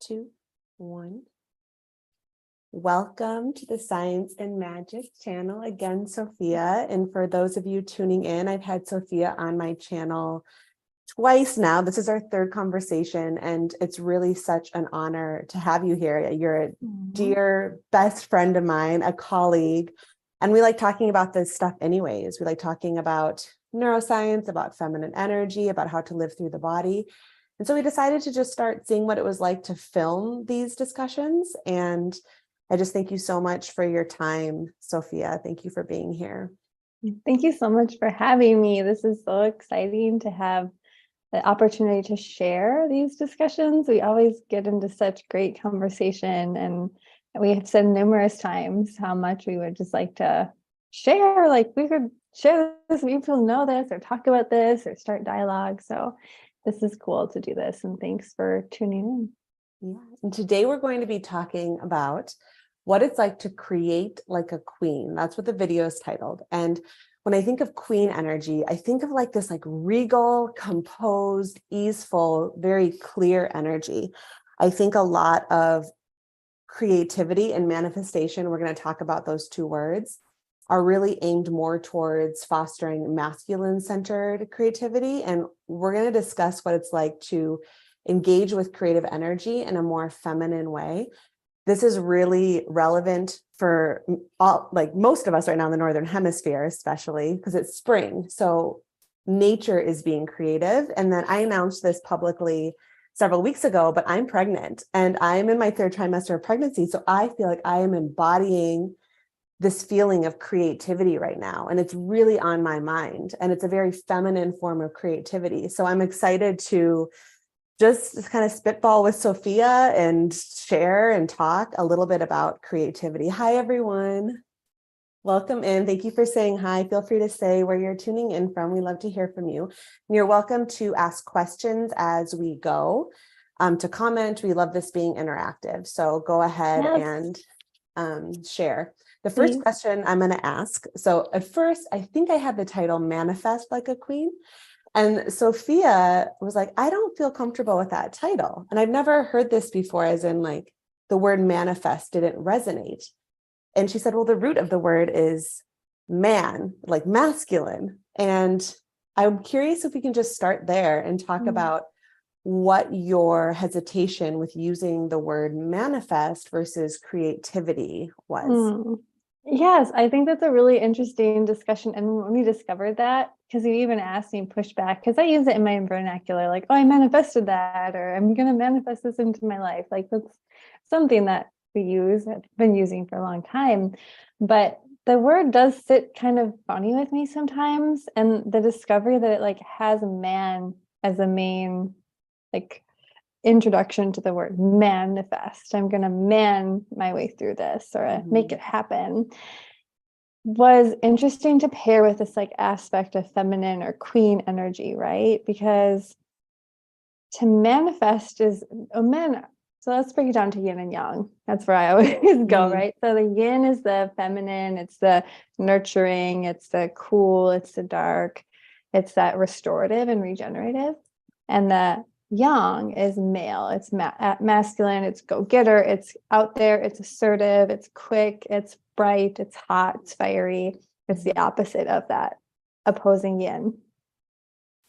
2, 1. Welcome to the Science and Magic channel again, Sophia. And for those of you tuning in, I've had Sophia on my channel twice now. This is our third conversation, and it's really such an honor to have you here. You're a dear best friend of mine, a colleague, and we like talking about this stuff anyways. We like talking about neuroscience, about feminine energy, about how to live through the body. And so we decided to just start seeing what it was like to film these discussions. And I just thank you so much for your time, Sophia. Thank you for being here. Thank you so much for having me. This is so exciting to have the opportunity to share these discussions. We always get into such great conversation, and we have said numerous times how much we would just like to share, like we could share this, people know this, or talk about this, or start dialogue. So this is cool to do this, and thanks for tuning in. Yeah. And today we're going to be talking about what it's like to create like a queen. That's what the video is titled. And when I think of queen energy, I think of like this like regal, composed, easeful, very clear energy. I think a lot of creativity and manifestation, we're going to talk about those two words, are really aimed more towards fostering masculine-centered creativity. And we're going to discuss what it's like to engage with creative energy in a more feminine way. This is really relevant for all, like most of us right now in the Northern Hemisphere, especially because it's spring. So nature is being creative. And then I announced this publicly several weeks ago, but I'm pregnant and I'm in my third trimester of pregnancy. So I feel like I am embodying this feeling of creativity right now. And it's really on my mind. And it's a very feminine form of creativity. So I'm excited to just kind of spitball with Sophia and share and talk a little bit about creativity. Hi, everyone. Welcome in. Thank you for saying hi. Feel free to say where you're tuning in from. We love to hear from you. And you're welcome to ask questions as we go, to comment. We love this being interactive. So go ahead and share. The first question I'm going to ask. So at first, I think I had the title Manifest Like a Queen. And Sophia was like, I don't feel comfortable with that title. And I've never heard this before, as in like the word manifest didn't resonate. And she said, well, the root of the word is man, like masculine. And I'm curious if we can just start there and talk about what your hesitation with using the word manifest versus creativity was. Yes, I think that's a really interesting discussion. And when we discovered that, because you even asked me pushback, because I use it in my vernacular, like, oh, I manifested that, or I'm going to manifest this into my life. Like that's something that we use, I've been using for a long time. But the word does sit kind of funny with me sometimes. And the discovery that it like has man as a main like introduction to the word manifest, I'm going to man my way through this or make it happen, was interesting to pair with this like aspect of feminine or queen energy, right? Because to manifest is a man. So let's break it down to yin and yang. That's where I always go, right? So the yin is the feminine, it's the nurturing, it's the cool, it's the dark, it's that restorative and regenerative. And the yang is male, it's masculine, it's go-getter, it's out there, it's assertive, it's quick, it's bright, it's hot, it's fiery. It's the opposite of that opposing yin.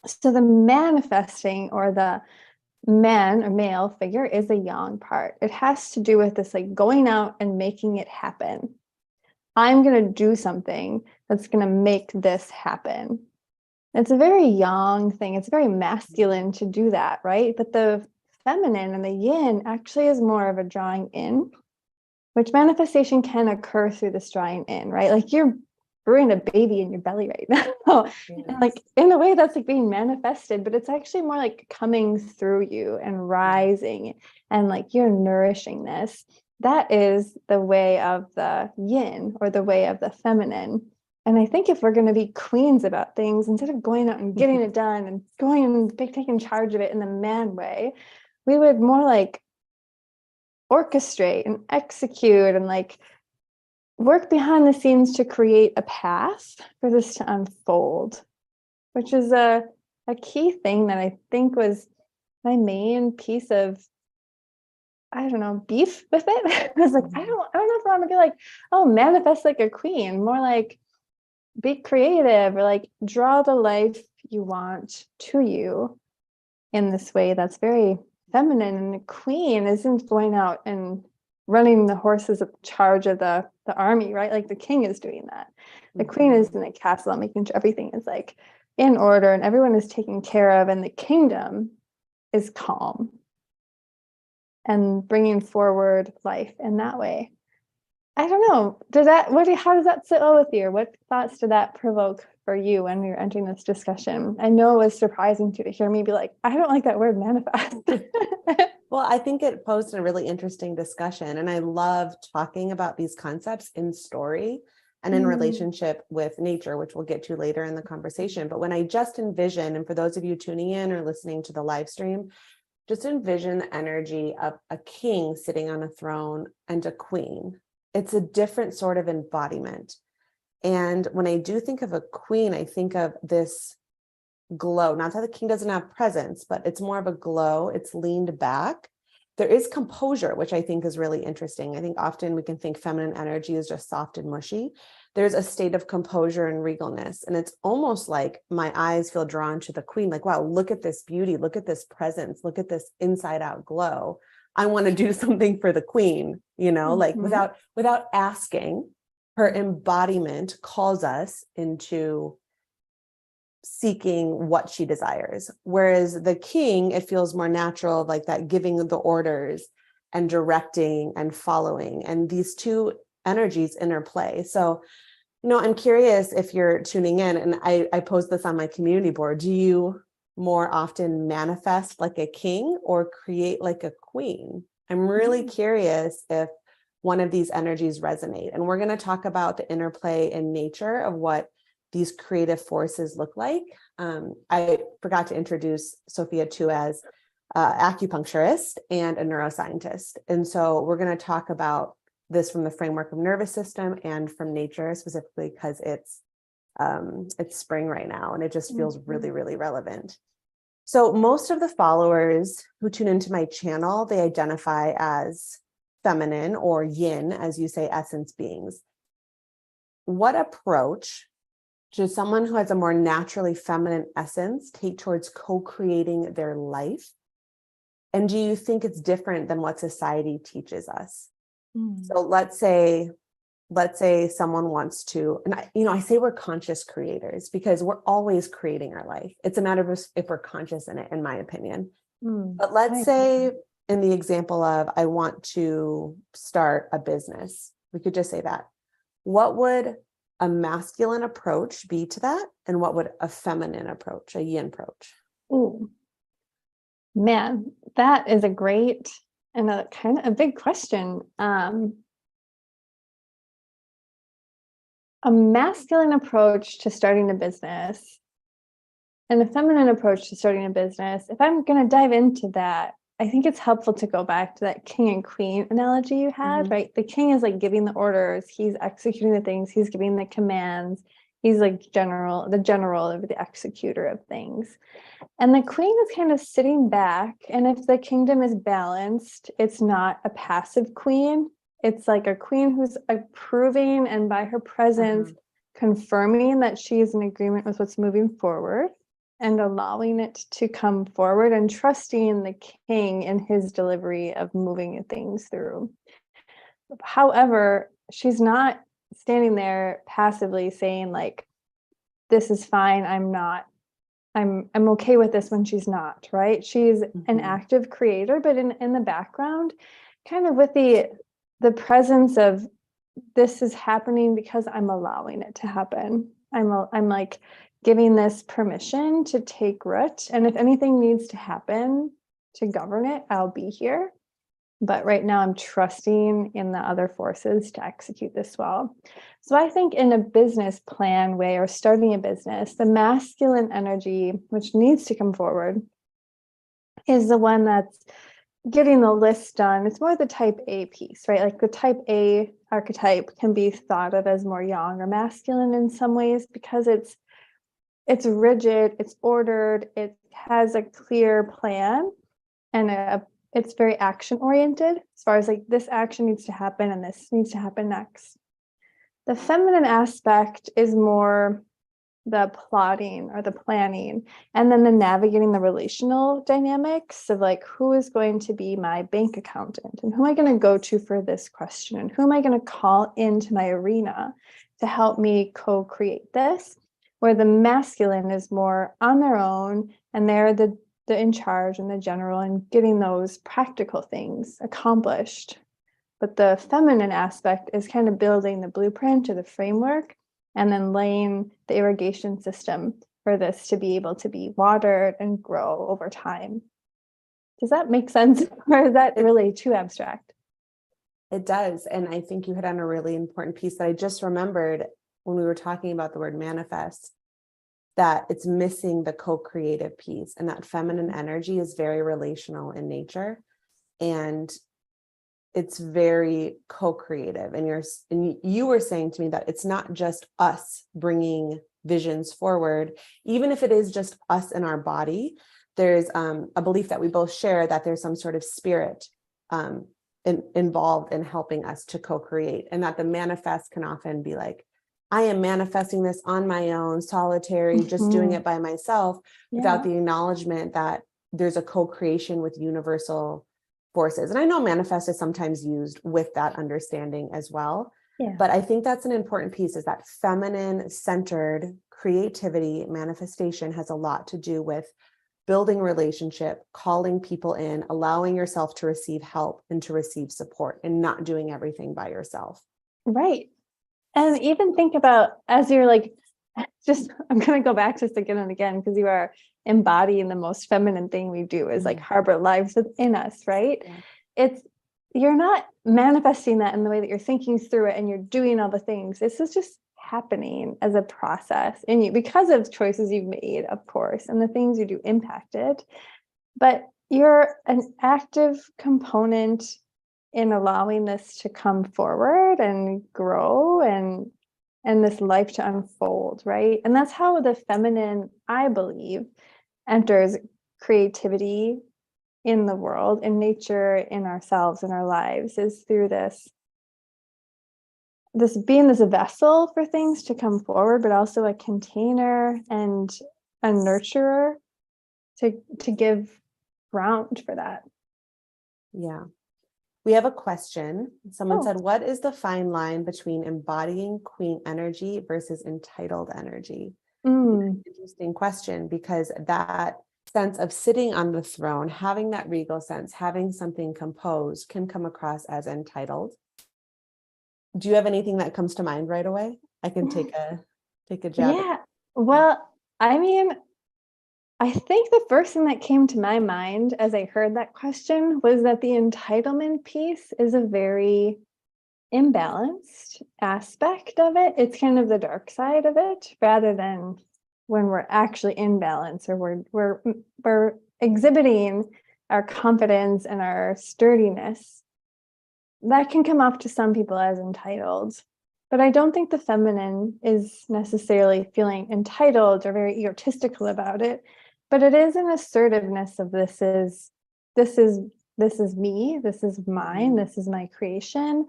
So the manifesting or the man or male figure is a yang part. It has to do with this like going out and making it happen. I'm going to do something that's going to make this happen. It's a very yang thing. It's very masculine to do that, right? But the feminine and the yin actually is more of a drawing in, which manifestation can occur through this drawing in, right? Like you're brewing a baby in your belly right now. And like in a way that's like being manifested, but it's actually more like coming through you and rising and like you're nourishing this. That is the way of the yin or the way of the feminine. And I think if we're going to be queens about things, instead of going out and getting it done and going and taking charge of it in the man way, we would more like orchestrate and execute and like work behind the scenes to create a path for this to unfold, which is a key thing that I think was my main piece of I don't know, beef with it. I was like, I don't know if I want to be like, oh, manifest like a queen, more like be creative, or like draw the life you want to you in this way that's very feminine. And the queen isn't going out and running the horses of charge of the army, right? Like the king is doing that. The queen is in the castle, making sure everything is like in order and everyone is taken care of, and the kingdom is calm and bringing forward life in that way. I don't know. How does that sit well with you? What thoughts did that provoke for you when we were entering this discussion? I know it was surprising to hear me be like, I don't like that word manifest. Well, I think it posed a really interesting discussion, and I love talking about these concepts in story and in relationship with nature, which we'll get to later in the conversation. But when I just envision, and for those of you tuning in or listening to the live stream, just envision the energy of a king sitting on a throne and a queen. It's a different sort of embodiment. And when I do think of a queen, I think of this glow. Not that the king doesn't have presence, but it's more of a glow. It's leaned back. There is composure, which I think is really interesting. I think often we can think feminine energy is just soft and mushy. There's a state of composure and regalness. And it's almost like my eyes feel drawn to the queen. Like, wow, look at this beauty. Look at this presence. Look at this inside out glow. I want to do something for the queen, like without asking. Her embodiment calls us into seeking what she desires. Whereas the king, it feels more natural, like that giving the orders and directing and following. And these two energies interplay. So, I'm curious if you're tuning in, and I post this on my community board. Do you more often manifest like a king or create like a queen? I'm really curious if one of these energies resonate. And we're going to talk about the interplay in nature of what these creative forces look like. I forgot to introduce Sophia too as acupuncturist and a neuroscientist. And so we're going to talk about this from the framework of nervous system and from nature, specifically because it's spring right now and it just feels really, really relevant. So most of the followers who tune into my channel, they identify as feminine or yin, as you say, essence beings. What approach should someone who has a more naturally feminine essence take towards co-creating their life? And do you think it's different than what society teaches us? So let's say someone wants to, and I say we're conscious creators because we're always creating our life. It's a matter of if we're conscious in it, in my opinion. But let's say in the example of, I want to start a business, we could just say that. What would a masculine approach be to that? And what would a feminine approach, a yin approach? Ooh, man, that is a great and a kind of a big question. A masculine approach to starting a business and a feminine approach to starting a business. If I'm going to dive into that, I think it's helpful to go back to that king and queen analogy you had, right? The king is like giving the orders, he's executing the things, he's giving the commands, he's like the general or the executor of things. And the queen is kind of sitting back. And if the kingdom is balanced, it's not a passive queen. It's like a queen who's approving and by her presence confirming that she is in agreement with what's moving forward and allowing it to come forward and trusting the king in his delivery of moving things through. However, she's not standing there passively saying like, this is fine, I'm okay with this when she's not, right? She's an active creator, but in the background, kind of with the presence of this is happening because I'm allowing it to happen. I'm like giving this permission to take root. And if anything needs to happen to govern it, I'll be here. But right now I'm trusting in the other forces to execute this well. So I think in a business plan way or starting a business, the masculine energy, which needs to come forward, is the one that's getting the list done. It's more the type A piece, right? Like the type A archetype can be thought of as more yang or masculine in some ways because it's rigid, it's ordered, it has a clear plan and a it's very action oriented, as far as like this action needs to happen and this needs to happen next. The feminine aspect is more the plotting or the planning, and then the navigating the relational dynamics of like, who is going to be my bank accountant, and who am I going to go to for this question, and who am I going to call into my arena to help me co-create this, where the masculine is more on their own, and they're the in charge and the general and getting those practical things accomplished. But the feminine aspect is kind of building the blueprint or the framework, and then laying the irrigation system for this to be able to be watered and grow over time. Does that make sense? Or is that really too abstract? It does. And I think you hit on a really important piece that I just remembered when we were talking about the word manifest, that it's missing the co-creative piece, and that feminine energy is very relational in nature. And it's very co-creative, and you were saying to me that it's not just us bringing visions forward, even if it is just us in our body. There's a belief that we both share that there's some sort of spirit involved in helping us to co-create, and that the manifest can often be like, I am manifesting this on my own, solitary, just doing it by myself, without the acknowledgement that there's a co-creation with universal forces. And I know manifest is sometimes used with that understanding as well. But I think that's an important piece, is that feminine centered creativity manifestation has a lot to do with building relationship, calling people in, allowing yourself to receive help and to receive support, and not doing everything by yourself. Right. And even think about, as you're like, I'm going to go back just again and again, because you are embodying the most feminine thing we do is like harbor lives within us, right? You're not manifesting that in the way that you're thinking through it and you're doing all the things. This is just happening as a process in you because of choices you've made, of course, and the things you do impact it. But you're an active component in allowing this to come forward and grow and this life to unfold, right? And that's how the feminine, I believe, enters creativity in the world, in nature, in ourselves, in our lives, is through this being this vessel for things to come forward, but also a container and a nurturer to give ground for that. Yeah. We have a question. Someone said, what is the fine line between embodying queen energy versus entitled energy? Interesting question, because that sense of sitting on the throne, having that regal sense, having something composed, can come across as entitled. Do you have anything that comes to mind right away? I can take a jab. Yeah. Well, I mean, I think the first thing that came to my mind as I heard that question was that the entitlement piece is a very imbalanced aspect of it. It's kind of the dark side of it, rather than when we're actually in balance, or we're exhibiting our confidence and our sturdiness. That can come off to some people as entitled. But I don't think the feminine is necessarily feeling entitled or very egotistical about it. But it is an assertiveness of this is me, this is mine, this is my creation.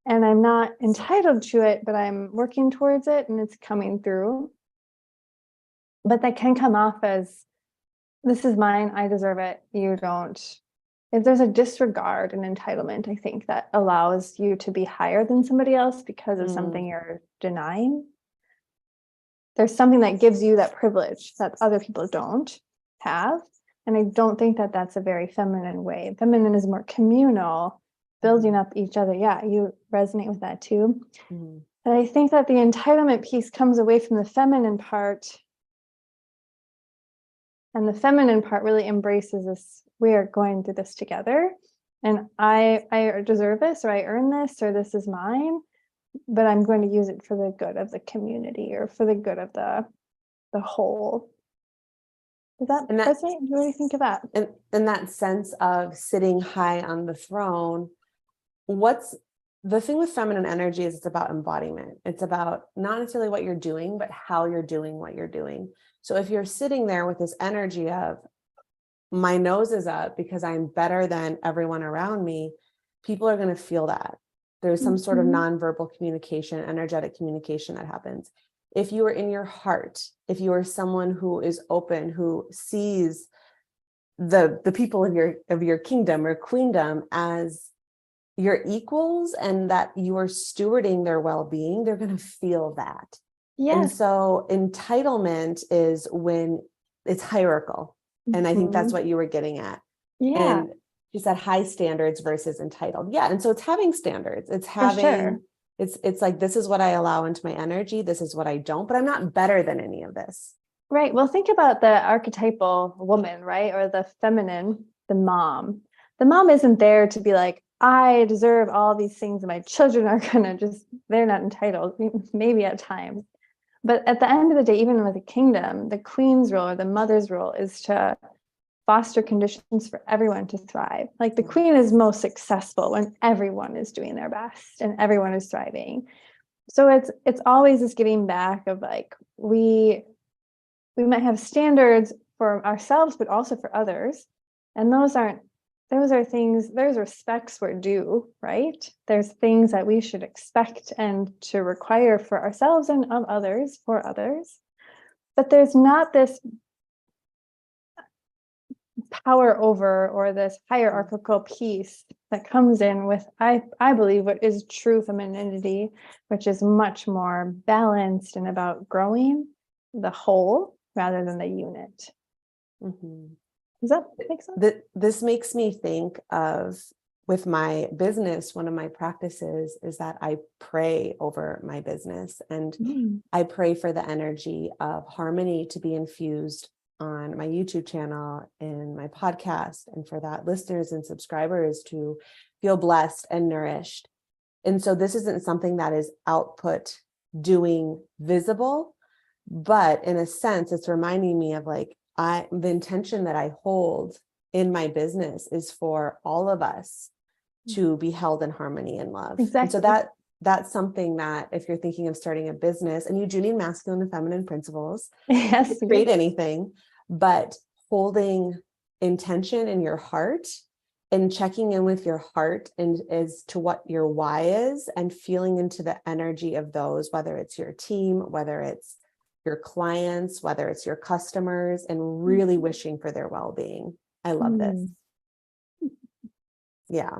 And I'm not entitled to it, but I'm working towards it and it's coming through. But that can come off as, this is mine, I deserve it, you don't. If there's a disregard and entitlement, I think that allows you to be higher than somebody else because of something you're denying. There's something that gives you that privilege that other people don't have. And I don't think that that's a very feminine way. Feminine is more communal, building up each other. Yeah, you resonate with that too. And I think that the entitlement piece comes away from the feminine part. And the feminine part really embraces this, we are going through this together. And I deserve this, or I earn this, or this is mine. But I'm going to use it for the good of the community, or for the good of the whole. Does that resonate? What do you think of that? And that sense of sitting high on the throne, what's the thing with feminine energy is it's about embodiment. It's about not necessarily what you're doing, but how you're doing what you're doing. So if you're sitting there with this energy of, my nose is up because I'm better than everyone around me, people are going to feel that. There's some sort of nonverbal communication, energetic communication that happens. If you are in your heart, if you are someone who is open, who sees the people of your kingdom or queendom as your equals and that you are stewarding their well-being, they're going to feel that. And Yes. so entitlement is when it's hierarchical. And I think that's what you were getting at. Yeah, And you said high standards versus entitled. Yeah. And so it's having standards. It's for having, sure. it's like, this is what I allow into my energy. This is what I don't, but I'm not better than any of this. Right. Well, think about the archetypal woman, right? Or the feminine, the mom. The mom isn't there to be like, I deserve all these things, and my children are gonna they're not entitled, maybe at times. But at the end of the day, even with a kingdom, the queen's role or the mother's role is to foster conditions for everyone to thrive. Like the queen is most successful when everyone is doing their best and everyone is thriving. So it's always this giving back of like, we might have standards for ourselves, but also for others. And those are things, there's respects we're due, right? There's things that we should expect and to require for ourselves and of others, for others. But there's not this power over or this hierarchical piece that comes in with, I believe, what is true femininity, which is much more balanced and about growing the whole rather than the unit. Does that make sense? This makes me think of, with my business, one of my practices is that I pray over my business, and I pray for the energy of harmony to be infused on my YouTube channel, in my podcast, and for that listeners and subscribers to feel blessed and nourished. And so this isn't something that is output doing visible, but in a sense, it's reminding me of like, the intention that I hold in my business is for all of us to be held in harmony and love. Exactly. And so that's something that if you're thinking of starting a business, and you do need masculine and feminine principles Yes, to create anything, but holding intention in your heart and checking in with your heart and as to what your why is, and feeling into the energy of those, whether it's your team, whether it's your clients, whether it's your customers, and really wishing for their well-being. I love this. Yeah.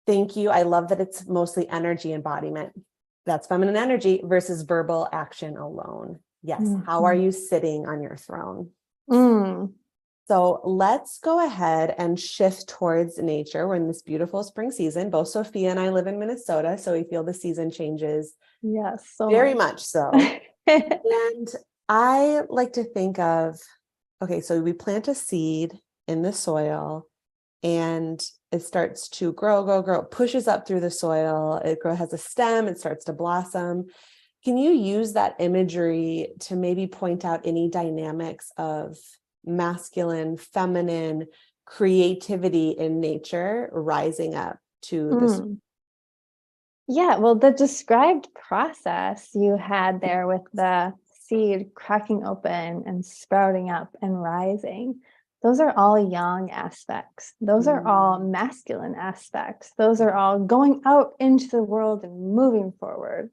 Thank you. I love that it's mostly energy embodiment. That's feminine energy versus verbal action alone. Yes. How are you sitting on your throne? So let's go ahead and shift towards nature. We're in this beautiful spring season. Both Sophia and I live in Minnesota, so we feel the season changes. Yes, so very much so. And I like to think of, okay, so we plant a seed in the soil and it starts to grow, pushes up through the soil. It has a stem, it starts to blossom. Can you use that imagery to maybe point out any dynamics of masculine, feminine creativity in nature rising up to this? Yeah, well, the described process you had there with the seed cracking open and sprouting up and rising, those are all yang aspects. Those are all masculine aspects. Those are all going out into the world and moving forward.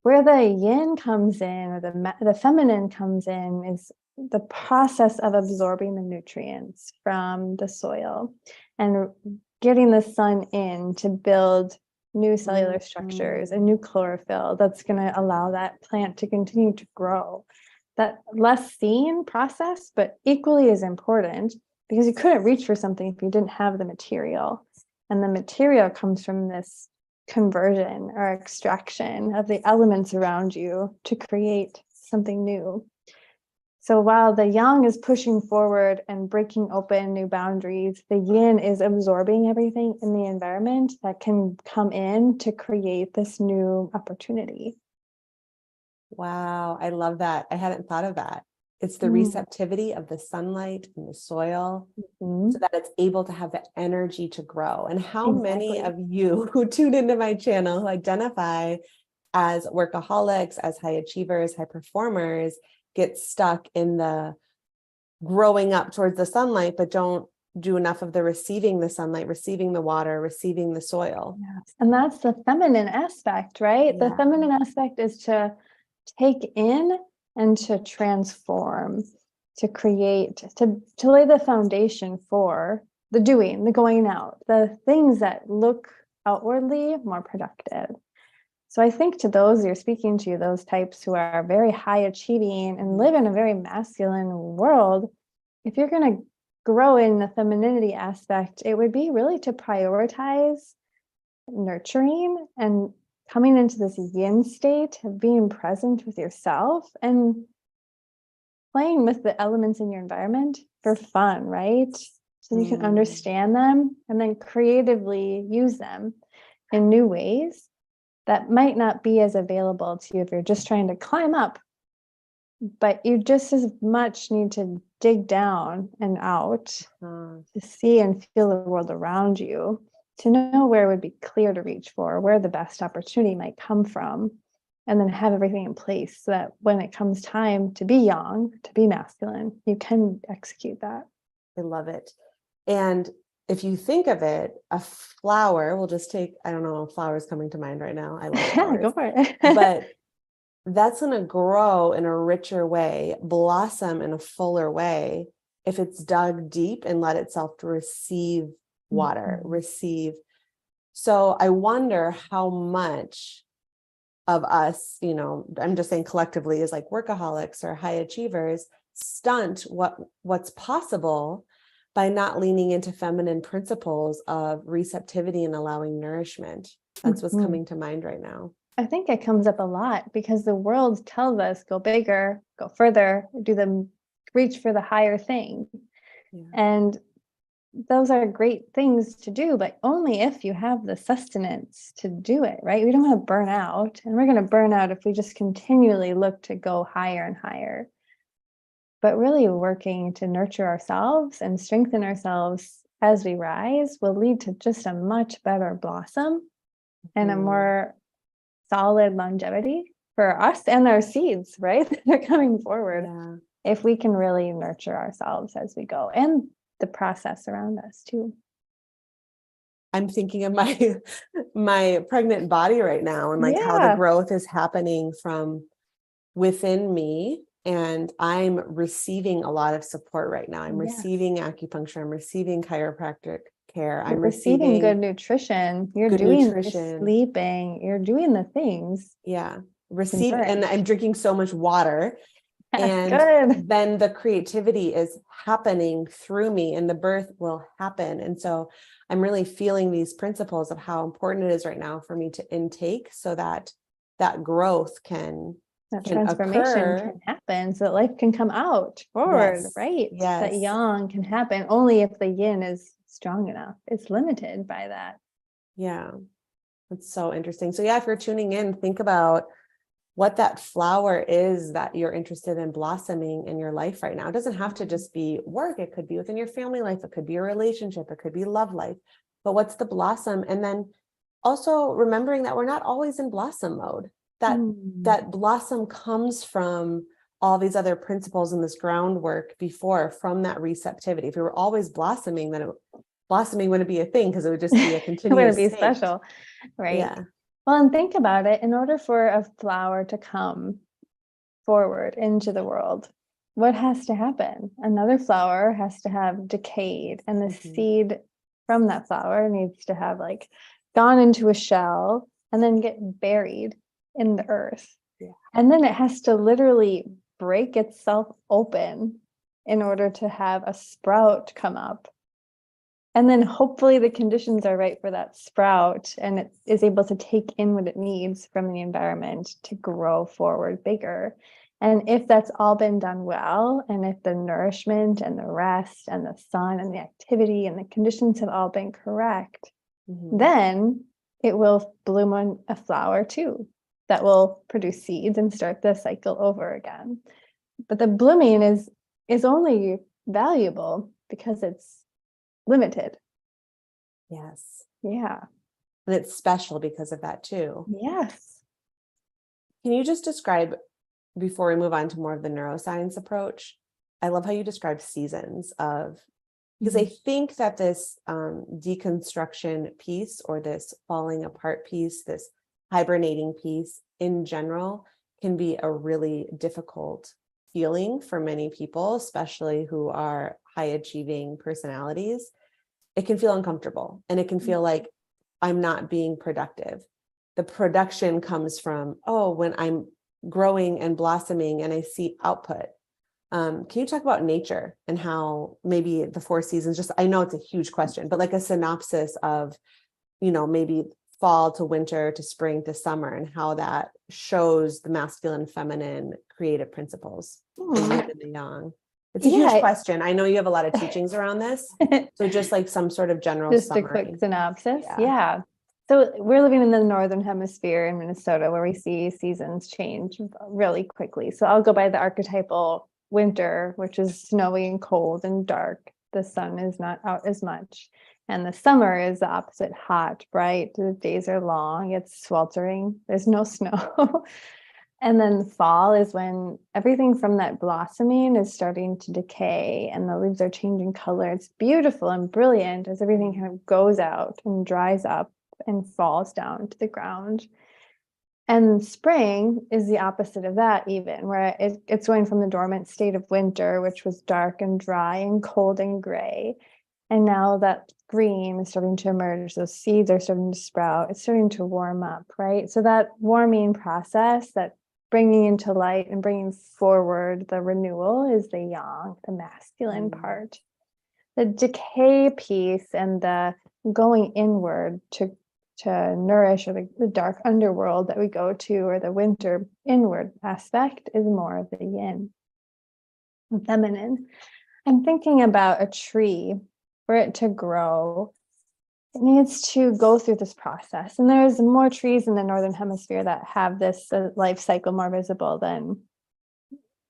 Where the yin comes in, or the feminine comes in, is the process of absorbing the nutrients from the soil and getting the sun in to build new cellular structures and new chlorophyll that's going to allow that plant to continue to grow. That less seen process, but equally as important, because you couldn't reach for something if you didn't have the material. And the material comes from this conversion or extraction of the elements around you to create something new. So while the yang is pushing forward and breaking open new boundaries, the yin is absorbing everything in the environment that can come in to create this new opportunity. Wow, I love that. I hadn't thought of that. It's the receptivity of the sunlight and the soil so that it's able to have the energy to grow. And how many of you who tune into my channel who identify as workaholics, as high achievers, high performers, get stuck in the growing up towards the sunlight, but don't do enough of the receiving the sunlight, receiving the water, receiving the soil. Yes. And that's the feminine aspect, right? The Yeah. feminine aspect is to take in and to transform, to create, to lay the foundation for the doing, the going out, the things that look outwardly more productive. So I think to those you're speaking to, those types who are very high achieving and live in a very masculine world, if you're going to grow in the femininity aspect, it would be really to prioritize nurturing and coming into this yin state of being present with yourself and playing with the elements in your environment for fun, right? So you can understand them and then creatively use them in new ways that might not be as available to you if you're just trying to climb up, but you just as much need to dig down and out to see and feel the world around you, to know where it would be clear to reach for, where the best opportunity might come from, and then have everything in place so that when it comes time to be young, to be masculine, you can execute that. I love it. And if you think of it, a flower, we'll just take, I don't know, flowers coming to mind right now. I love flowers. Go for it. But that's going to grow in a richer way, blossom in a fuller way, if it's dug deep and let itself to receive water, receive. So I wonder how much of us, you know, I'm just saying collectively as like workaholics or high achievers, stunt what's possible by not leaning into feminine principles of receptivity and allowing nourishment. That's what's coming to mind right now. I think it comes up a lot because the world tells us go bigger, go further, reach for the higher thing. Yeah. And those are great things to do, but only if you have the sustenance to do it, right? We don't want to burn out, and we're going to burn out if we just continually look to go higher and higher. But really working to nurture ourselves and strengthen ourselves as we rise will lead to just a much better blossom and a more solid longevity for us and our seeds, right? They're coming forward. Yeah. If we can really nurture ourselves as we go and the process around us too. I'm thinking of my pregnant body right now and like how the growth is happening from within me. And I'm receiving a lot of support right now. I'm receiving acupuncture. I'm receiving chiropractic care. I'm receiving good nutrition. You're sleeping. You're doing the things. Yeah. And I'm drinking so much water. And then the creativity is happening through me and the birth will happen. And so I'm really feeling these principles of how important it is right now for me to intake so that that growth can transformation can happen, so that life can come out forward, right? Yes. That yang can happen only if the yin is strong enough. It's limited by that. Yeah, it's so interesting. So yeah, if you're tuning in, think about what that flower is that you're interested in blossoming in your life right now. It doesn't have to just be work. It could be within your family life. It could be a relationship. It could be love life. But what's the blossom? And then also remembering that we're not always in blossom mode. That blossom comes from all these other principles and this groundwork before, from that receptivity. If we were always blossoming, then blossoming wouldn't be a thing because it would just be a continuous it wouldn't be special, right? Yeah. Well, and think about it. In order for a flower to come forward into the world, what has to happen? Another flower has to have decayed, and the seed from that flower needs to have like gone into a shell and then get buried in the earth. Yeah. And then it has to literally break itself open in order to have a sprout come up. And then hopefully the conditions are right for that sprout and it is able to take in what it needs from the environment to grow forward bigger. And if that's all been done well, and if the nourishment and the rest and the sun and the activity and the conditions have all been correct, then it will bloom on a flower too that will produce seeds and start the cycle over again. But the blooming is only valuable because it's limited. Yes. Yeah. And it's special because of that too. Yes. Can you just describe, before we move on to more of the neuroscience approach, I love how you describe seasons of, because I think that this deconstruction piece, or this falling apart piece, this hibernating piece in general, can be a really difficult feeling for many people, especially who are high achieving personalities. It can feel uncomfortable, and it can feel like I'm not being productive. The production comes from, oh, when I'm growing and blossoming and I see output. Can you talk about nature and how maybe the 4 seasons, just, I know it's a huge question, but like a synopsis of, maybe fall to winter to spring to summer, and how that shows the masculine, feminine creative principles, the yin and the yang. It's a huge question. I know you have a lot of teachings around this. So just like some sort of general just summary. a quick synopsis. Yeah. So we're living in the Northern Hemisphere in Minnesota, where we see seasons change really quickly. So I'll go by the archetypal winter, which is snowy and cold and dark. The sun is not out as much. And the summer is the opposite, hot, bright. The days are long. It's sweltering. There's no snow. And then fall is when everything from that blossoming is starting to decay and the leaves are changing color. It's beautiful and brilliant as everything kind of goes out and dries up and falls down to the ground. And spring is the opposite of that, even, where it's going from the dormant state of winter, which was dark and dry and cold and gray. And now that green is starting to emerge, those seeds are starting to sprout, it's starting to warm up, right? So that warming process, that bringing into light and bringing forward the renewal, is the yang, the masculine part. The decay piece and the going inward to nourish, or the dark underworld that we go to, or the winter inward aspect, is more of the yin, the feminine. I'm thinking about a tree. For it to grow, it needs to go through this process. And there's more trees in the Northern Hemisphere that have this life cycle more visible than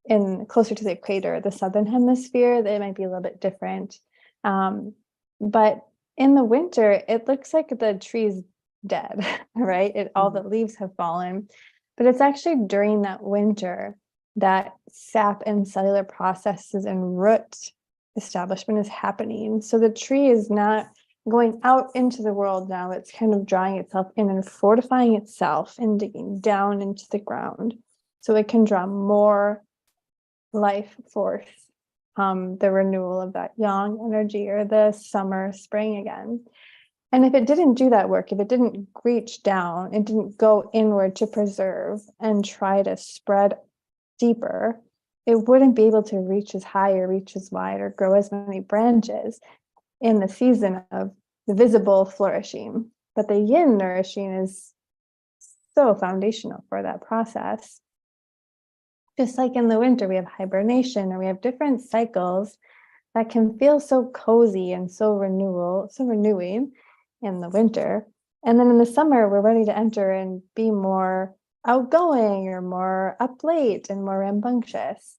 in closer to the equator. The Southern Hemisphere, they might be a little bit different. But in the winter, it looks like the tree's dead, right? All the leaves have fallen. But it's actually during that winter that sap and cellular processes and root establishment is happening. So the tree is not going out into the world now. It's kind of drawing itself in and fortifying itself and digging down into the ground so it can draw more life forth, the renewal of that yang energy, or the summer, spring again. And if it didn't do that work, if it didn't reach down, it didn't go inward to preserve and try to spread deeper, it wouldn't be able to reach as high or reach as wide or grow as many branches in the season of the visible flourishing. But the yin nourishing is so foundational for that process. Just like in the winter, we have hibernation, or we have different cycles that can feel so cozy and so renewing in the winter. And then in the summer, we're ready to enter and be more outgoing, or more up late and more rambunctious.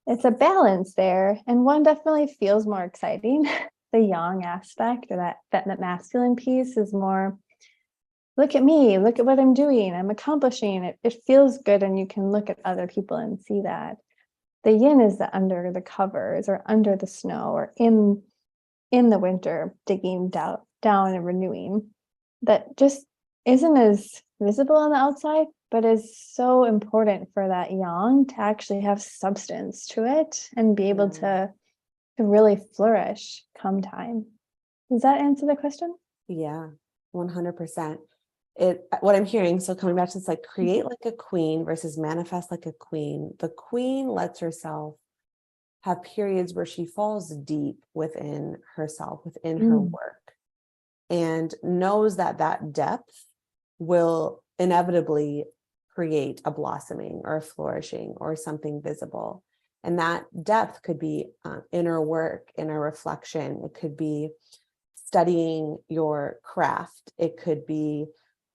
It's a balance there, and one definitely feels more exciting. The yang aspect, or that masculine piece, is more, look at me, look at what I'm doing, I'm accomplishing it. It feels good, and you can look at other people and see that. The yin is the under the covers, or under the snow, or in the winter, digging down and renewing. That just isn't as visible on the outside, but is so important for that yang to actually have substance to it and be able to really flourish come time. Does that answer the question? Yeah, 100%. What I'm hearing, so coming back to this, like, create like a queen versus manifest like a queen. The queen lets herself have periods where she falls deep within herself, within her work, and knows that that depth will inevitably create a blossoming or a flourishing or something visible. And that depth could be inner work, inner reflection. It could be studying your craft. It could be,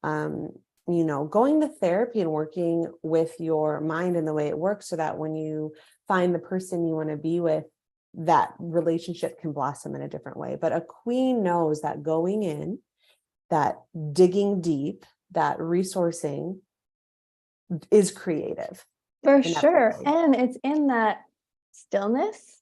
going to therapy and working with your mind and the way it works, so that when you find the person you want to be with, that relationship can blossom in a different way. But a queen knows that going in, that digging deep, that resourcing is creative. For sure. And it's in that stillness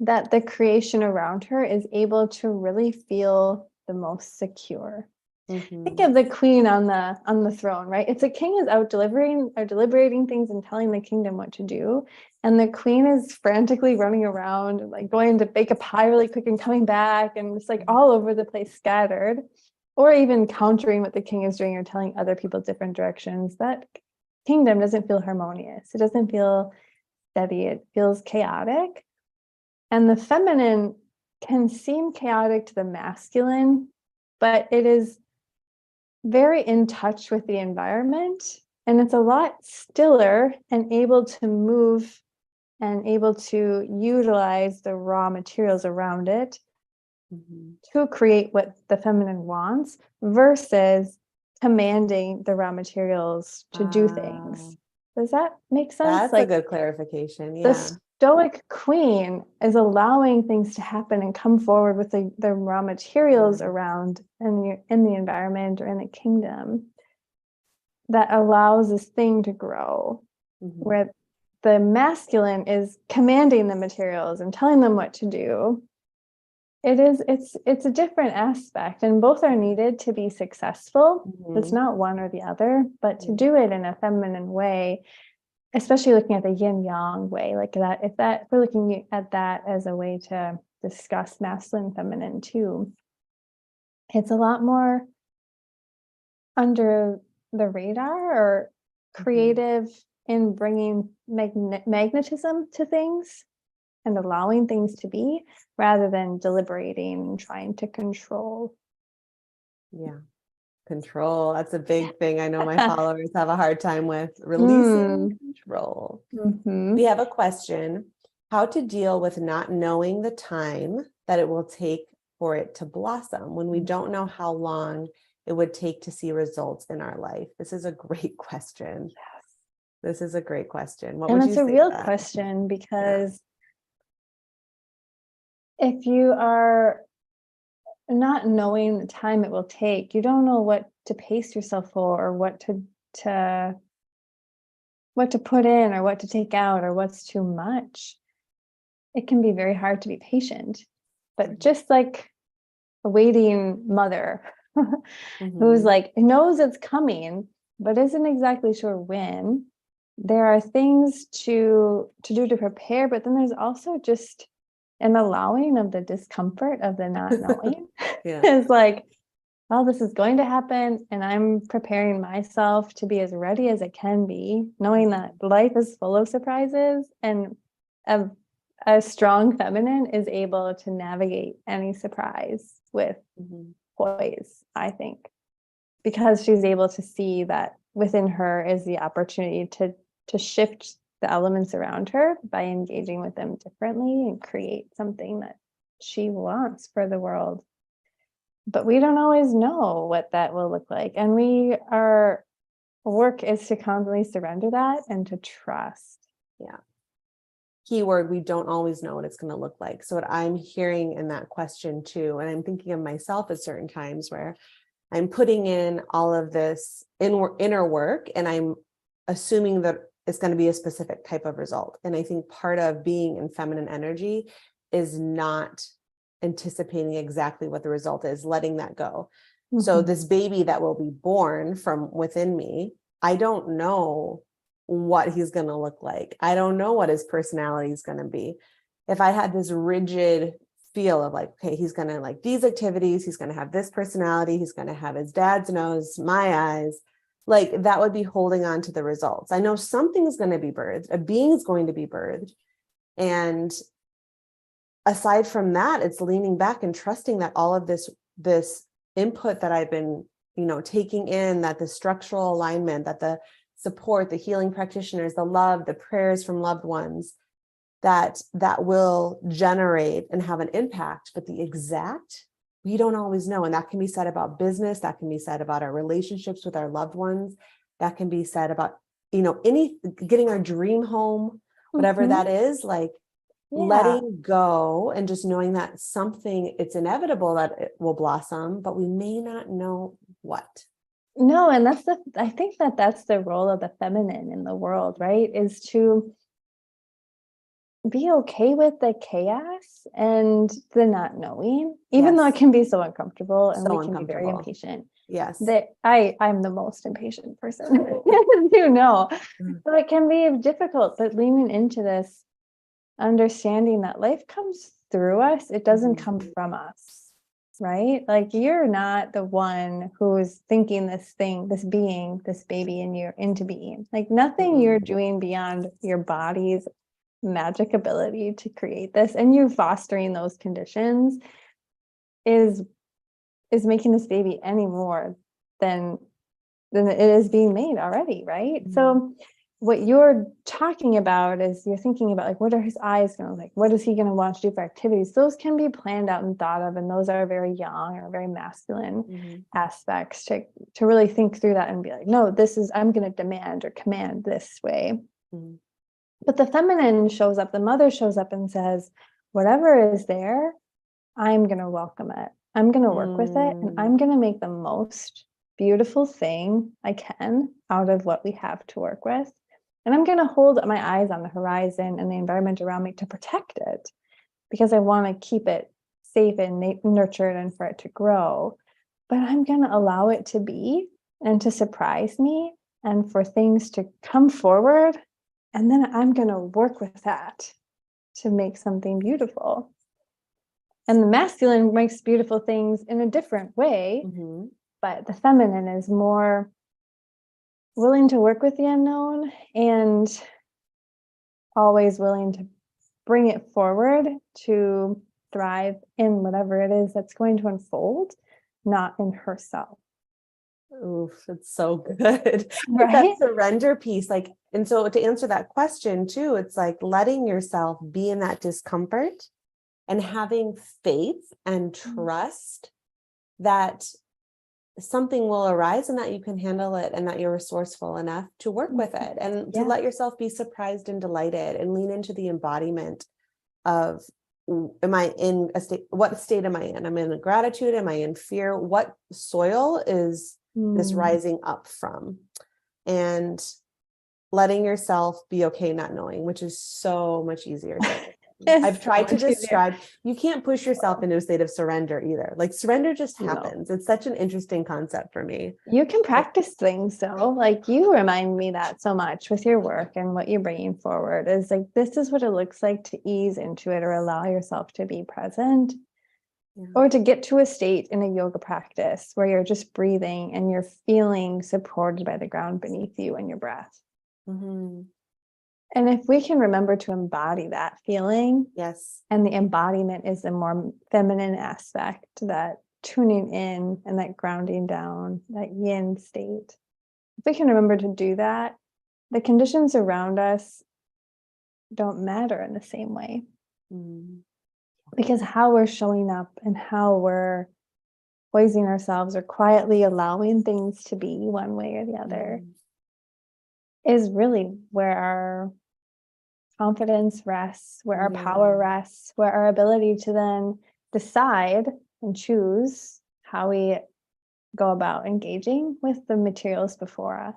that the creation around her is able to really feel the most secure. Think of the queen on the throne, right? It's a king is out deliberating things and telling the kingdom what to do. And the queen is frantically running around, like going to bake a pie really quick and coming back, and just like all over the place, scattered, or even countering what the king is doing or telling other people different directions. That kingdom doesn't feel harmonious. It doesn't feel steady. It feels chaotic. And the feminine can seem chaotic to the masculine, but it is very in touch with the environment, and it's a lot stiller and able to move and able to utilize the raw materials around it to create what the feminine wants versus commanding the raw materials to do things. Does that make sense? That's a good clarification. The stoic queen is allowing things to happen and come forward with the raw materials around in the environment or in the kingdom that allows this thing to grow, where the masculine is commanding the materials and telling them what to do. It's a different aspect, and both are needed to be successful. It's not one or the other, but to do it in a feminine way, especially looking at the yin yang way, like that, if we're looking at that as a way to discuss masculine, feminine too, it's a lot more under the radar or creative in bringing magnetism to things and allowing things to be, rather than deliberating and trying to control. Control. That's a big thing. I know my followers have a hard time with releasing control. We have a question: how to deal with not knowing the time that it will take for it to blossom when we don't know how long it would take to see results in our life. This is a great question. This is a great question. What would you say? And it's a real question, because if you are not knowing the time it will take, you don't know what to pace yourself for, or what to put in, or what to take out, or what's too much. It can be very hard to be patient. But just like a waiting mother who's like, knows it's coming, but isn't exactly sure when, there are things to do to prepare, but then there's also just an allowing of the discomfort of the not knowing. It's like, well, this is going to happen, and I'm preparing myself to be as ready as I can be, knowing that life is full of surprises, and a strong feminine is able to navigate any surprise with poise, I think, because she's able to see that within her is the opportunity to shift the elements around her by engaging with them differently and create something that she wants for the world. But we don't always know what that will look like. And our work is to constantly surrender that and to trust. Keyword, we don't always know what it's going to look like. So what I'm hearing in that question too, and I'm thinking of myself at certain times where I'm putting in all of this inner work, and I'm assuming that it's going to be a specific type of result. And I think part of being in feminine energy is not anticipating exactly what the result is, letting that go. So this baby that will be born from within me, I don't know what he's going to look like. I don't know what his personality is going to be. If I had this rigid feel of like, okay, he's going to like these activities, he's going to have this personality, he's going to have his dad's nose, my eyes, like that would be holding on to the results. I know something is going to be birthed, a being is going to be birthed. And aside from that, it's leaning back and trusting that all of this input that I've been, taking in, that the structural alignment, that the support, the healing practitioners, the love, the prayers from loved ones, that will generate and have an impact. But the exact, we don't always know. And that can be said about business. That can be said about our relationships with our loved ones. That can be said about, getting our dream home, whatever that is, like letting go and just knowing that it's inevitable that it will blossom, but we may not know what. No, and I think that's the role of the feminine in the world, right? Is to be okay with the chaos and the not knowing, even though it can be so uncomfortable and So we can be very uncomfortable. impatient. Yes. That I'm the most impatient person, you know, so it can be difficult, but leaning into this understanding that life comes through us, it doesn't come from us, right? Like you're not the one who's thinking this thing, this being, this baby in you into being. Like nothing you're doing beyond your body's magic ability to create this, and you fostering those conditions is making this baby any more than it is being made already, right? So what you're talking about is you're thinking about like, what are his eyes going to like? What is he going to want to do for activities? Those can be planned out and thought of, and those are very young or very masculine aspects to really think through that and be like, no, this is, I'm going to demand or command this way. But the feminine shows up, the mother shows up and says, whatever is there, I'm going to welcome it. I'm going to work with it, and I'm going to make the most beautiful thing I can out of what we have to work with. And I'm going to hold my eyes on the horizon and the environment around me to protect it, because I want to keep it safe and nurtured and for it to grow. But I'm going to allow it to be and to surprise me and for things to come forward. And then I'm going to work with that to make something beautiful. And the masculine makes beautiful things in a different way, but the feminine is more willing to work with the unknown and always willing to bring it forward to thrive in whatever it is that's going to unfold, not in herself. Oof, it's so good. Right? That surrender piece, like, and so to answer that question too, it's like letting yourself be in that discomfort and having faith and trust that something will arise and that you can handle it and that you're resourceful enough to work with it and to let yourself be surprised and delighted and lean into the embodiment of, am I in a state, what state am I in? I'm in gratitude, am I in fear? What soil is this rising up from? And letting yourself be okay not knowing, which is so much easier. I've tried to describe, you can't push yourself into a state of surrender either. Like surrender just happens. It's such an interesting concept for me. You can practice things though. Like you remind me that so much with your work and what you're bringing forward is like, this is what it looks like to ease into it or allow yourself to be present. Or to get to a state in a yoga practice where you're just breathing and you're feeling supported by the ground beneath you and your breath. And if we can remember to embody that feeling, and the embodiment is the more feminine aspect, that tuning in and that grounding down, that yin state. If we can remember to do that, the conditions around us don't matter in the same way. Because how we're showing up and how we're poising ourselves or quietly allowing things to be one way or the other is really where our confidence rests, where our power rests, where our ability to then decide and choose how we go about engaging with the materials before us.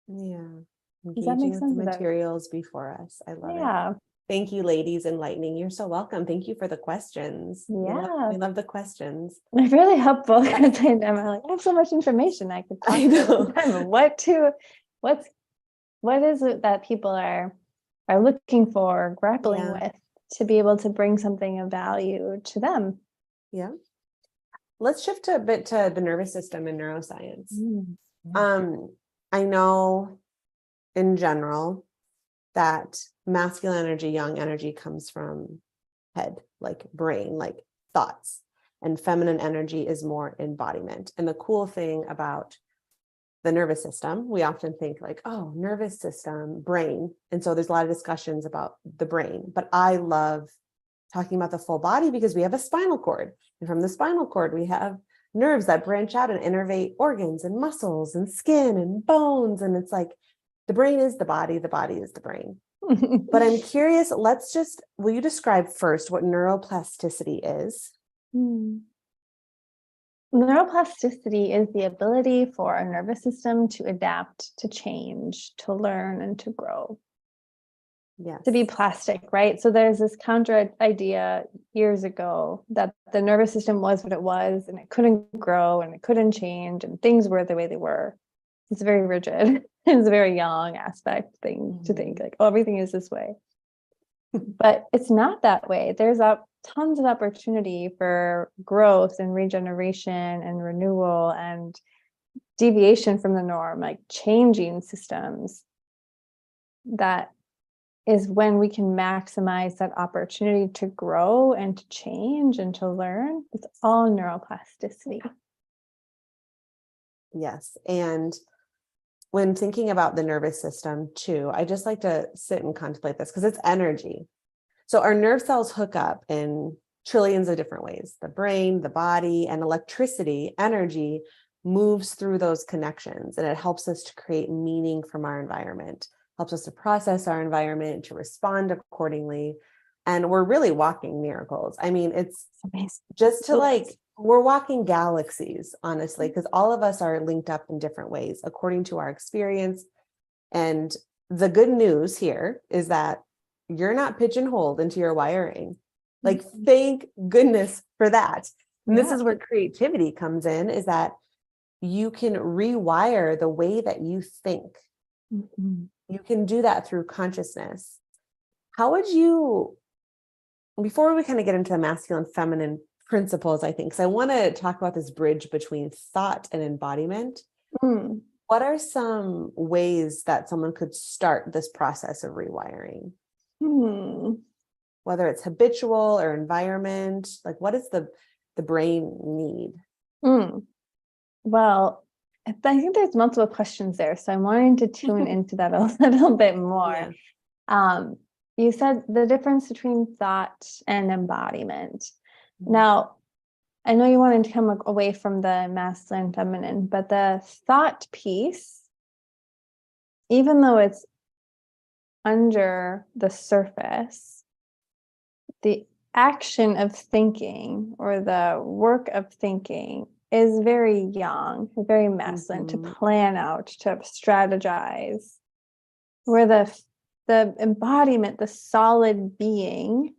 Engaging with the materials before us. I love it. Thank you, ladies. Enlightening. You're so welcome. Thank you for the questions. We love the questions. They're really helpful because I'm like, I have so much information I could talk about. What is it that people are looking for, grappling with, to be able to bring something of value to them? Let's shift a bit to the nervous system and neuroscience. I know in general that masculine energy, young energy comes from head, like brain, like thoughts, and feminine energy is more embodiment. And the cool thing about the nervous system, we often think like, oh, nervous system, brain. And so there's a lot of discussions about the brain, but I love talking about the full body because we have a spinal cord. And from the spinal cord, we have nerves that branch out and innervate organs and muscles and skin and bones. And it's like, the brain is the body is the brain. But I'm curious, will you describe first what neuroplasticity is? Neuroplasticity is the ability for our nervous system to adapt, to change, to learn, and to grow. Yes. to be plastic, right? So there's this counter idea years ago that the nervous system was what it was and it couldn't grow and it couldn't change and things were the way they were. It's very rigid. It's a very young aspect thing to think like, oh, everything is this way. But it's not that way. There's tons of opportunity for growth and regeneration and renewal and deviation from the norm, like changing systems. That is when we can maximize that opportunity to grow and to change and to learn. It's all neuroplasticity. Yes. And when thinking about the nervous system too, I just like to sit and contemplate this because it's energy. So our nerve cells hook up in trillions of different ways. The brain, the body, and electricity, energy moves through those connections, and it helps us to create meaning from our environment, helps us to process our environment, to respond accordingly. And we're really walking miracles. I mean, it's just to like, we're walking galaxies, honestly, because all of us are linked up in different ways according to our experience. And the good news here is that you're not pigeonholed into your wiring. Like, thank goodness for that. And this is where creativity comes in, is that you can rewire the way that you think. You can do that through consciousness. How would you, before we kind of get into the masculine, feminine principles, I think, because I want to talk about this bridge between thought and embodiment. What are some ways that someone could start this process of rewiring? Whether it's habitual or environment, like what does the brain need? Well, I think there's multiple questions there. So I'm wanting to tune into that a little bit more. You said the difference between thought and embodiment. Now, I know you wanted to come away from the masculine, feminine, but the thought piece, even though it's under the surface, the action of thinking or the work of thinking is very young, very masculine, to plan out, to strategize, where the embodiment, the solid being,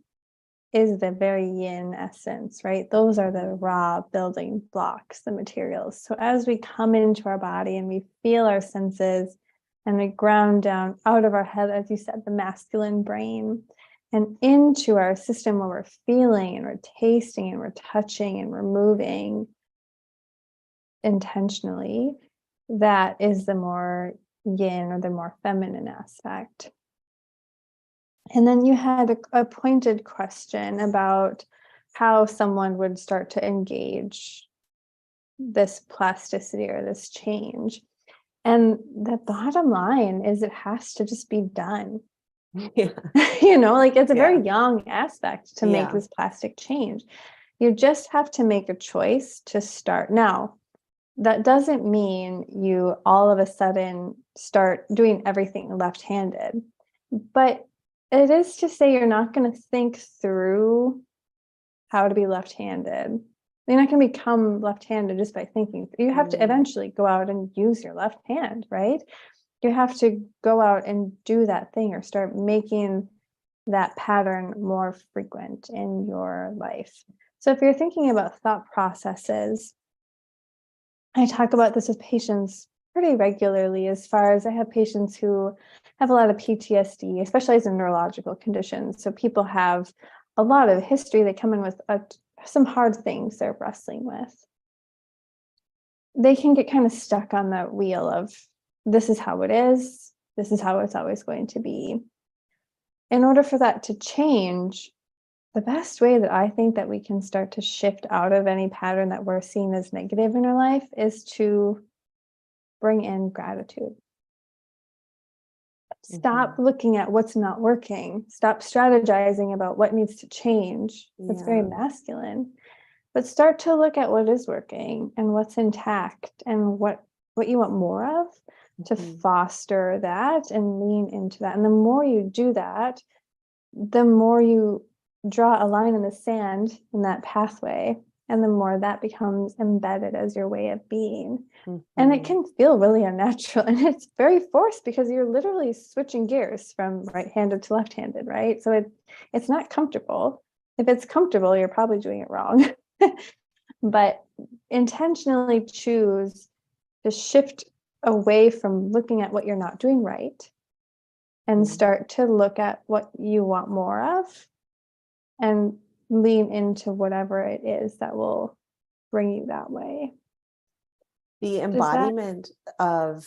is the very yin essence, right? Those are the raw building blocks, the materials. So as we come into our body and we feel our senses and we ground down out of our head, as you said, the masculine brain, and into our system where we're feeling and we're tasting and we're touching and we're moving intentionally, that is the more yin or the more feminine aspect. And then you had a pointed question about how someone would start to engage this plasticity or this change. And the bottom line is it has to just be done. Like it's a very young aspect to make this plastic change. You just have to make a choice to start. Now, that doesn't mean you all of a sudden start doing everything left-handed, but it is to say you're not going to think through how to be left-handed. You're not going to become left-handed just by thinking. You have to eventually go out and use your left hand, right? You have to go out and do that thing or start making that pattern more frequent in your life. So if you're thinking about thought processes, I talk about this with patients pretty regularly, as far as I have patients who have a lot of PTSD, especially in neurological conditions. So people have a lot of history. They come in with some hard things they're wrestling with. They can get kind of stuck on the wheel of, this is how it is. This is how it's always going to be. In order for that to change, the best way that I think that we can start to shift out of any pattern that we're seeing as negative in our life is to bring in gratitude. Stop looking at what's not working. Stop strategizing about what needs to change. That's very masculine. But start to look at what is working and what's intact and what you want more of, to foster that and lean into that. And the more you do that, the more you draw a line in the sand in that pathway And the more that becomes embedded as your way of being. Mhm. And it can feel really unnatural. And it's very forced because you're literally switching gears from right-handed to left-handed, right? So it's not comfortable. If it's comfortable, you're probably doing it wrong. But intentionally choose to shift away from looking at what you're not doing right and Mhm. start to look at what you want more of and lean into whatever it is that will bring you that way. The Does that? embodiment of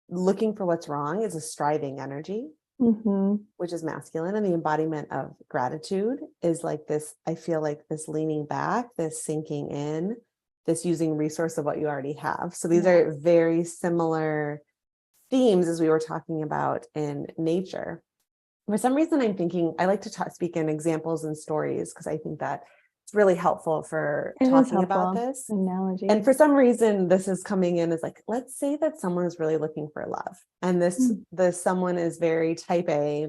looking for what's wrong is a striving energy, Mm-hmm. which is masculine. And the embodiment of gratitude is like this, I feel like this leaning back, this sinking in, this using resource of what you already have. So these are very similar themes as we were talking about in nature. For some reason, I'm thinking I like to speak in examples and stories because I think that it's really helpful for It is talking about helpful this. analogy. And for some reason, this is coming in as like, let's say that someone is really looking for love. And this someone is very type A,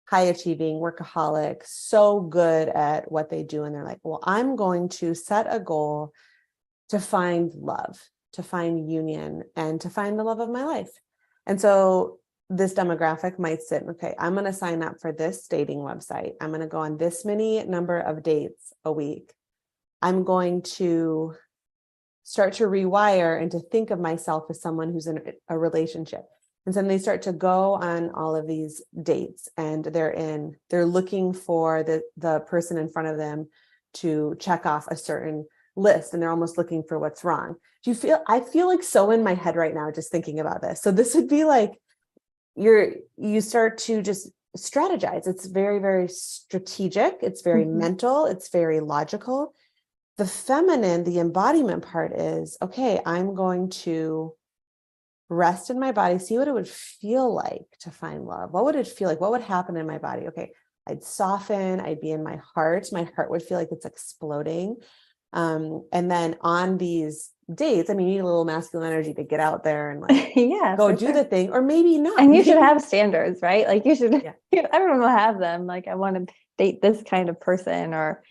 high achieving, workaholic, so good at what they do. And they're like, well, I'm going to set a goal to find love, to find union, and to find the love of my life. And so this demographic might sit, okay, I'm going to sign up for this dating website. I'm going to go on this many number of dates a week. I'm going to start to rewire and to think of myself as someone who's in a relationship. And then they start to go on all of these dates and they're looking for the person in front of them to check off a certain list, and they're almost looking for what's wrong. I feel like so in my head right now, just thinking about this. So this would be like, you start to just strategize. It's very, very strategic. It's very mental. It's very logical. The feminine, the embodiment part is, okay, I'm going to rest in my body, see what it would feel like to find love. What would it feel like? What would happen in my body? Okay, I'd soften, I'd be in my heart. My heart would feel like it's exploding. And then on these dates, I mean, you need a little masculine energy to get out there and like go do the thing, or maybe not. And you should have standards, right? Like you should, everyone will have them. Like I want to date this kind of person or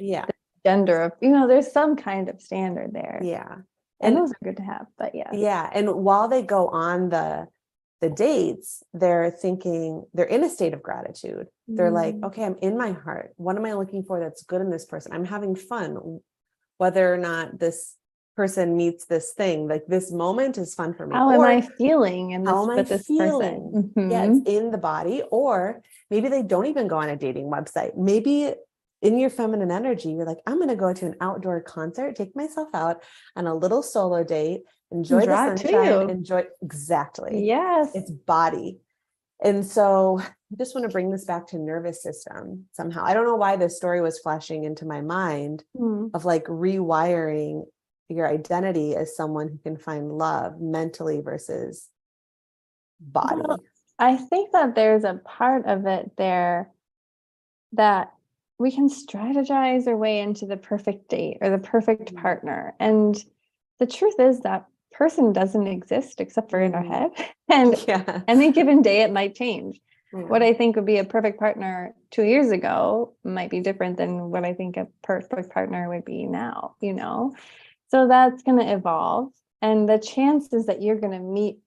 gender of, there's some kind of standard there. Yeah. And those are good to have, but yeah. And while they go on the dates, they're thinking, they're in a state of gratitude. They're like, okay, I'm in my heart. What am I looking for that's good in this person? I'm having fun. Whether or not this person meets this thing, like this moment is fun for me. How am I feeling in this, how am I feeling? Person? Yeah, it's in the body. Or maybe they don't even go on a dating website. Maybe in your feminine energy, you're like, I'm going to go to an outdoor concert, take myself out on a little solo date, enjoy the sunshine, enjoy. Exactly. Yes. It's body. And so I just want to bring this back to nervous system somehow. I don't know why this story was flashing into my mind of like rewiring your identity as someone who can find love mentally versus body. Well, I think that there's a part of it there that we can strategize our way into the perfect date or the perfect partner. And the truth is that person doesn't exist except for in our head. And any given day it might change. What I think would be a perfect partner 2 years ago might be different than what I think a perfect partner would be now, So that's going to evolve. And the chances that you're going to meet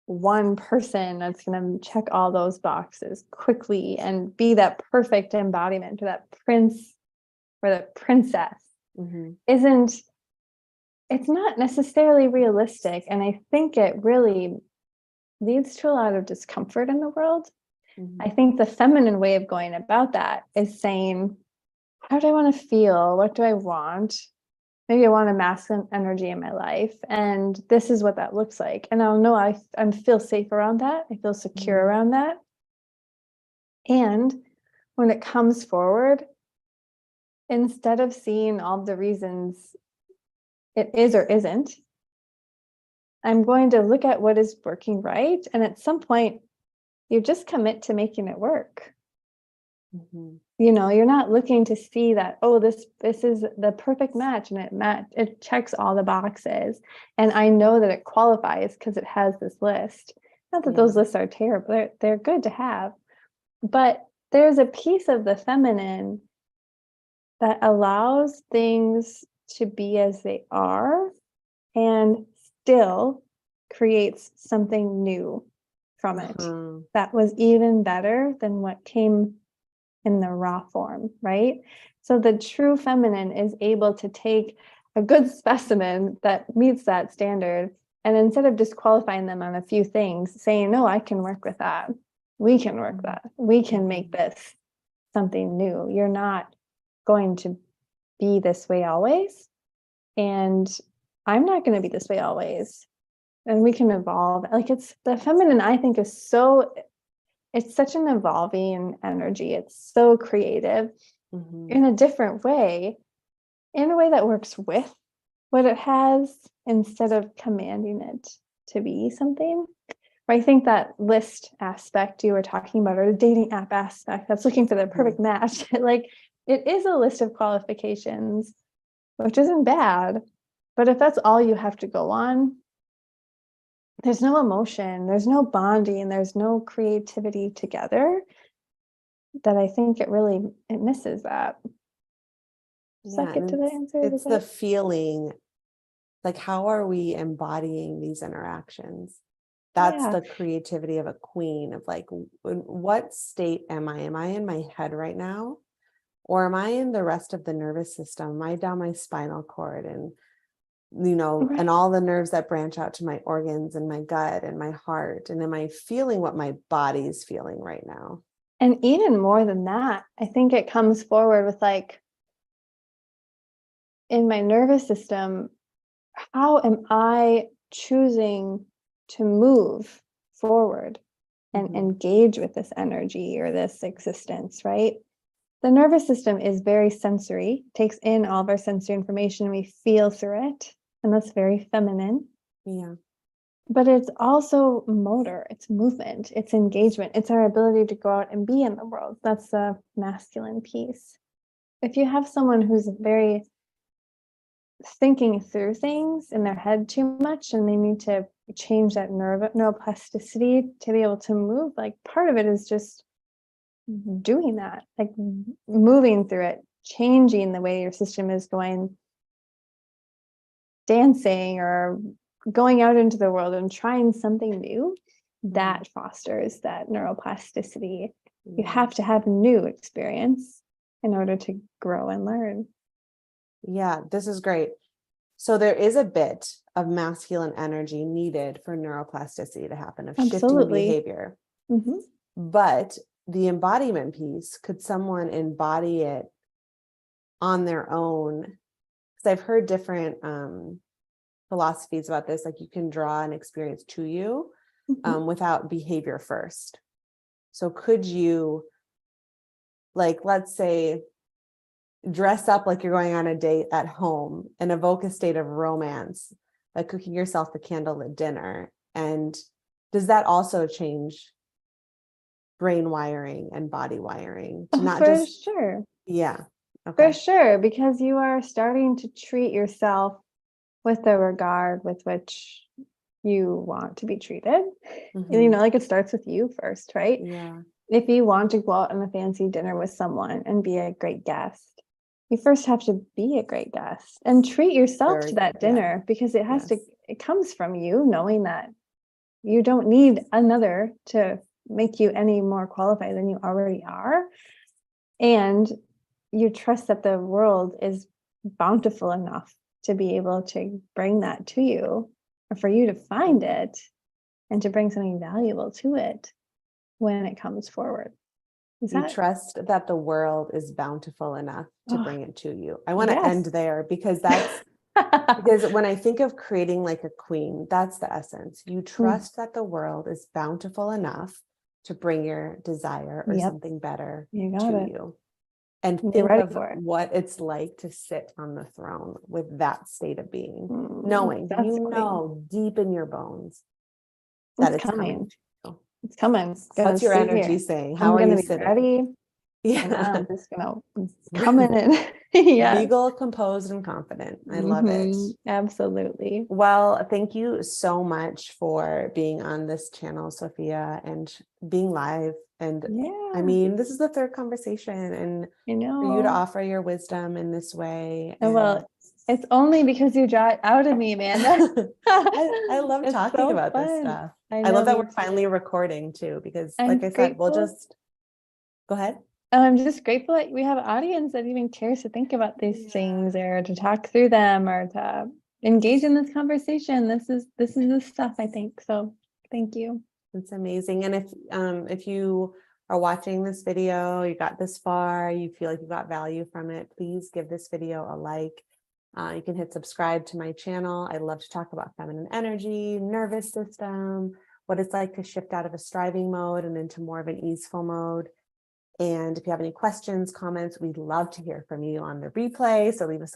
one person that's going to check all those boxes quickly and be that perfect embodiment to that prince or that princess it's not necessarily realistic. And I think it really leads to a lot of discomfort in the world. I think the feminine way of going about that is saying, how do I want to feel? What do I want? Maybe I want a masculine energy in my life. And this is what that looks like. And I'll know I feel safe around that. I feel secure around that. And when it comes forward, instead of seeing all the reasons it is or isn't, I'm going to look at what is working right. And at some point, you just commit to making it work. You're not looking to see that, oh, this is the perfect match and it checks all the boxes. And I know that it qualifies because it has this list. Not that those lists are terrible, they're good to have. But there's a piece of the feminine that allows things to be as they are and still creates something new from it that was even better than what came in the raw form, right? So the true feminine is able to take a good specimen that meets that standard, and instead of disqualifying them on a few things, saying, no, I can work with that. We can work that. We can make this something new. You're not going to be this way always. And I'm not going to be this way always. And we can evolve. Like, it's the feminine, I think, is so, it's such an evolving energy. It's so creative in a different way, in a way that works with what it has instead of commanding it to be something. I think that list aspect you were talking about, or the dating app aspect that's looking for the perfect match, like, it is a list of qualifications, which isn't bad. But if that's all you have to go on, there's no emotion, there's no bonding, there's no creativity together, that I think it misses that. Does that get to the answer? It's the feeling, like, how are we embodying these interactions? That's the creativity of a queen, of like, what state am I? Am I in my head right now? Or am I in the rest of the nervous system? Am I down my spinal cord and, and all the nerves that branch out to my organs and my gut and my heart? And am I feeling what my body's feeling right now? And even more than that, I think it comes forward with, like, in my nervous system, how am I choosing to move forward and engage with this energy or this existence, right? The nervous system is very sensory, takes in all of our sensory information, and we feel through it. And that's very feminine. Yeah. But it's also motor, it's movement, it's engagement, it's our ability to go out and be in the world. That's the masculine piece. If you have someone who's very thinking through things in their head too much, and they need to change that neuroplasticity to be able to move, like, part of it is just doing that, like moving through it, changing the way your system is going, dancing or going out into the world and trying something new. That fosters that neuroplasticity. You have to have new experience in order to grow and learn. Yeah, this is great. So there is a bit of masculine energy needed for neuroplasticity to happen, of shifting behavior. But the embodiment piece, could someone embody it on their own? Because I've heard different philosophies about this, like, you can draw an experience to you without behavior first. So could you, like, let's say, dress up like you're going on a date at home and evoke a state of romance by cooking yourself a candlelit dinner? And does that also change brain wiring and body wiring? To not for sure. Yeah. Okay. For sure, because you are starting to treat yourself with the regard with which you want to be treated. Like, it starts with you first, right? Yeah. If you want to go out on a fancy dinner with someone and be a great guest, you first have to be a great guest and treat yourself to that dinner, because it has to, it comes from you knowing that you don't need another to make you any more qualified than you already are. And you trust that the world is bountiful enough to be able to bring that to you, or for you to find it and to bring something valuable to it when it comes forward. You trust that the world is bountiful enough to bring it to you. I want to end there, because that's because when I think of creating like a queen, that's the essence. You trust that the world is bountiful enough to bring your desire or something better to you. And think of what it's like to sit on the throne with that state of being, knowing, deep in your bones that it's coming. It's coming. What's your energy saying? How are you sitting? Ready. And Yeah. I'm just gonna come in. Yes. Regal, composed, and confident. I love it. Absolutely. Well, thank you so much for being on this channel, Sophia, and being live. And I Yeah, mean, this is the third conversation, and I for you to know. offer your wisdom in this way. Oh, And well, it's only because you draw it out of me, Amanda. I love It's talking so about this fun. stuff. I I love know, that me we're too. finally recording too, because like I'm I said, we'll grateful. just go ahead. I'm just grateful that we have an audience that even cares to think about these things or to talk through them or to engage in this conversation. This is the stuff, I think. So thank you. It's amazing. And if you are watching this video, you got this far, you feel like you got value from it, please give this video a like. You can hit subscribe to my channel. I love to talk about feminine energy, nervous system, what it's like to shift out of a striving mode and into more of an easeful mode. And if you have any questions, comments, we'd love to hear from you on the replay. So leave us